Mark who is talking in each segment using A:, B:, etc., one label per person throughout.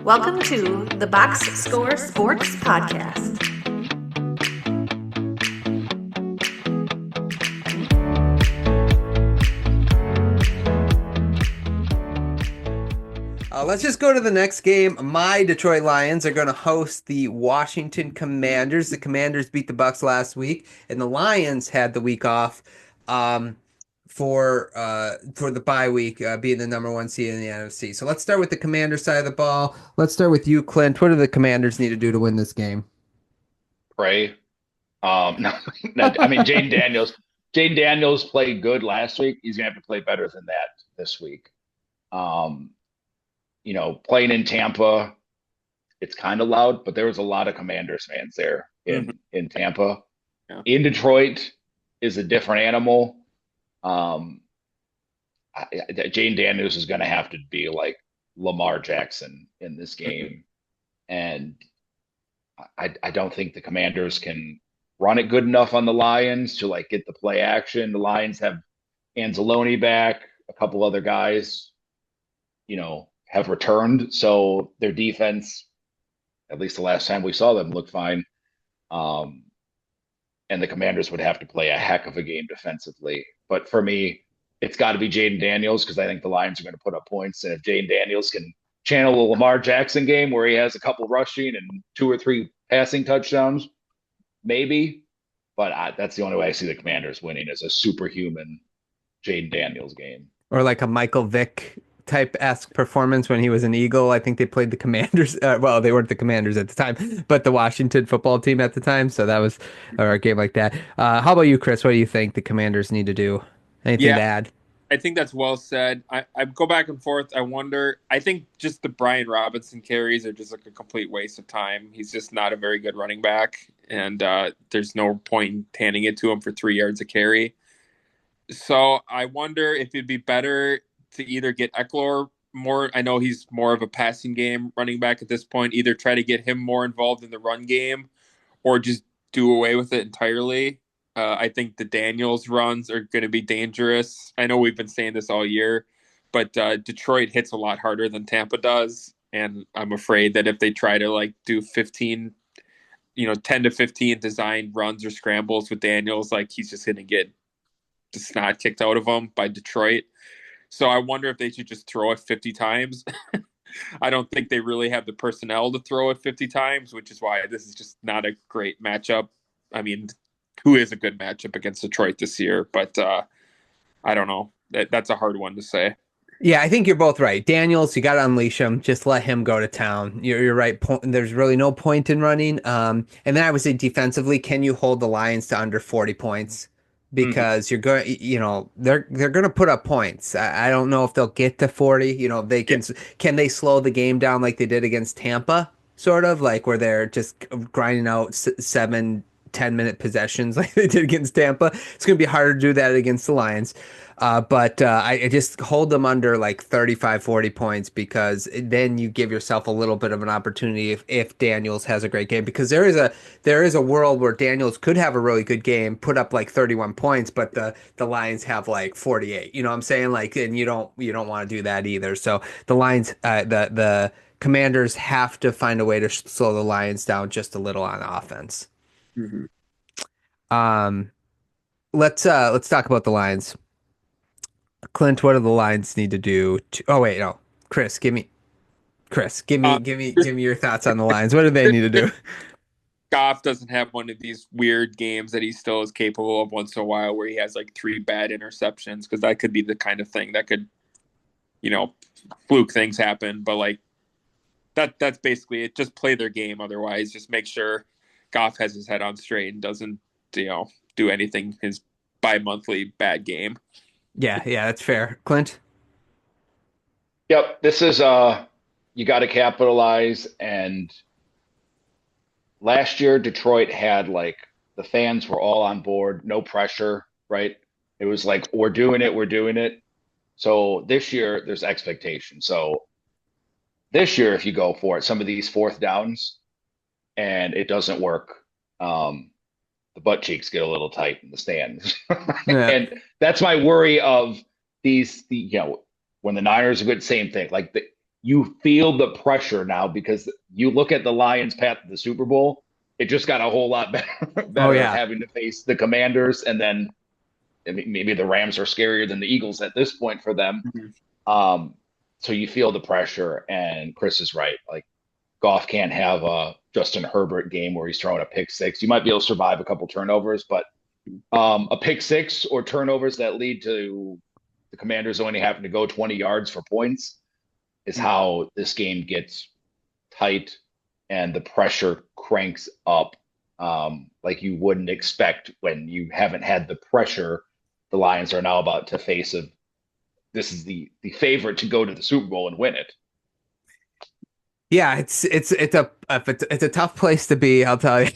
A: Welcome to the Box Score Sports Podcast.
B: Let's just go to the next game. My Detroit Lions are going to host the Washington Commanders. The Commanders beat the Bucks last week, and the Lions had the week off for the bye week, being the number one seed in the NFC. So let's start with the Commander side of the ball. Let's start with you, Clint. What do the Commanders need to do to win this game?
C: Pray. No, I mean Jaden Daniels. Jaden Daniels played good last week. He's gonna have to play better than that this week. Playing in Tampa, it's kind of loud, but there was a lot of Commanders fans there in Tampa.
D: Yeah.
C: In Detroit is a different animal. Jaden Daniels is going to have to be like Lamar Jackson in this game, and I don't think the Commanders can run it good enough on the Lions to like get the play action. The Lions have Anzalone back, a couple other guys, have returned. So their defense, at least the last time we saw them, looked fine. And the Commanders would have to play a heck of a game defensively. But for me, it's got to be Jaden Daniels because I think the Lions are going to put up points. And if Jaden Daniels can channel a Lamar Jackson game where he has a couple rushing and 2 or 3 passing touchdowns, maybe. But that's the only way I see the Commanders winning is a superhuman Jaden Daniels game.
B: Or like a Michael Vick type-esque performance when he was an Eagle. I think they played the Commanders. Well, they weren't the Commanders at the time, but the Washington football team at the time. So that was a game like that. How about you, Chris? What do you think the Commanders need to do? Anything to add?
D: I think that's well said. I go back and forth. I think just the Brian Robinson carries are just like a complete waste of time. He's just not a very good running back, and there's no point in handing it to him for 3 yards a carry. So I wonder if it'd be better to either get Eckler more. I know he's more of a passing game running back at this point. Either try to get him more involved in the run game or just do away with it entirely. I think the Daniels runs are going to be dangerous. I know we've been saying this all year, but Detroit hits a lot harder than Tampa does. And I'm afraid that if they try to like do 10 to 15 design runs or scrambles with Daniels, like he's just going to get the snot kicked out of him by Detroit. So I wonder if they should just throw it 50 times. I don't think they really have the personnel to throw it 50 times, which is why this is just not a great matchup. I mean, who is a good matchup against Detroit this year? But I don't know. That's a hard one to say.
B: Yeah, I think you're both right. Daniels, you got to unleash him. Just let him go to town. You're right. There's really no point in running. And then I would say defensively, can you hold the Lions to under 40 points? Because you're going, they're going to put up points. I don't know if they'll get to 40. They can they slow the game down like they did against Tampa, sort of like where they're just grinding out 7-10 minute possessions like they did against Tampa. It's going to be harder to do that against the Lions. But I just hold them under like 35, 40 points because then you give yourself a little bit of an opportunity if Daniels has a great game, because there is a world where Daniels could have a really good game, put up like 31 points, but the Lions have like 48. You know what I'm saying? Like, and you don't want to do that either. So the Lions, the Commanders have to find a way to slow the Lions down just a little on offense.
D: Mm-hmm.
B: Let's talk about the Lions. Clint, what do the Lions need to do? Oh wait, no, Chris, give me your thoughts on the Lions. What do they need to do?
D: Goff doesn't have one of these weird games that he still is capable of once in a while where he has like 3 bad interceptions, because that could be the kind of thing that could, fluke things happen. But like that's basically it. Just play their game. Otherwise, just make sure Goff has his head on straight and doesn't, do anything his bi-monthly bad game.
B: Yeah, that's fair. Clint?
C: Yep, this is you got to capitalize. And last year Detroit had like the fans were all on board, no pressure, right? It was like we're doing it. So this year there's expectation. So this year if you go for it, some of these 4th downs and it doesn't work, the butt cheeks get a little tight in the stands.
B: Yeah.
C: And that's my worry of when the Niners are good, same thing. Like you feel the pressure now because you look at the Lions' path to the Super Bowl. It just got a whole lot better having to face the Commanders, and then maybe the Rams are scarier than the Eagles at this point for them. So you feel the pressure, and Chris is right. Like Goff can't have a Justin Herbert game where he's throwing a pick six. You might be able to survive a couple turnovers, but a pick six or turnovers that lead to the Commanders only having to go 20 yards for points is how this game gets tight and the pressure cranks up like you wouldn't expect when you haven't had the pressure the Lions are now about to face. Of this is the favorite to go to the Super Bowl and win it.
B: Yeah, it's a tough place to be, I'll tell you.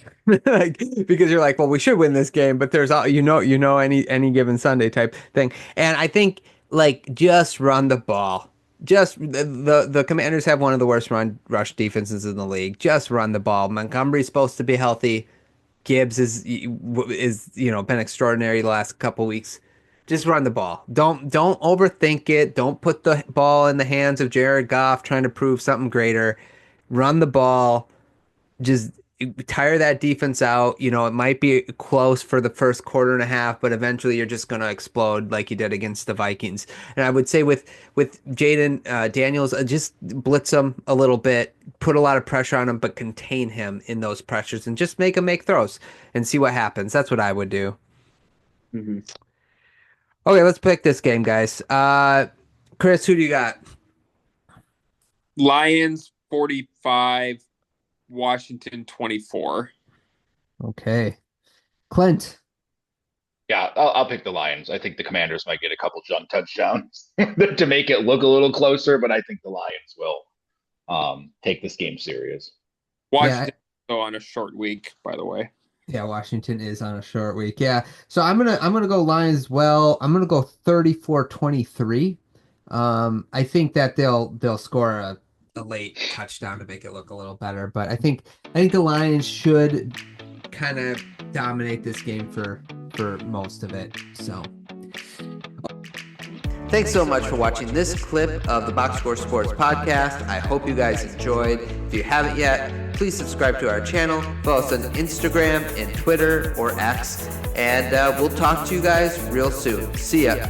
B: Like, because you're like, well, we should win this game, but there's all any given Sunday type thing. And I think like just run the ball. Just the Commanders have one of the worst rush defenses in the league. Just run the ball. Montgomery's supposed to be healthy. Gibbs is been extraordinary the last couple weeks. Just run the ball. Don't overthink it. Don't put the ball in the hands of Jared Goff trying to prove something greater. Run the ball. Just tire that defense out. It might be close for the first quarter and a half, but eventually you're just going to explode like you did against the Vikings. And I would say with Jaden Daniels, just blitz him a little bit, put a lot of pressure on him, but contain him in those pressures and just make him make throws and see what happens. That's what I would do.
D: Mm-hmm.
B: Okay, let's pick this game, guys. Chris, who do you got?
D: Lions 45, Washington 24.
B: Okay. Clint.
C: Yeah, I'll pick the Lions. I think the Commanders might get a couple jump touchdowns to make it look a little closer, but I think the Lions will take this game serious.
D: Washington on a short week, by the way.
B: Yeah, Washington is on a short week. Yeah. So I'm gonna go Lions as well. I'm gonna go 34-23. I think that they'll score a late touchdown to make it look a little better, but I think the Lions should kind of dominate this game for most of it. So thanks so much for watching this clip of the Box Score Sports podcast. I hope you guys enjoyed. If you haven't yet, please subscribe to our channel, follow us on Instagram and Twitter or X, and we'll talk to you guys real soon. See ya.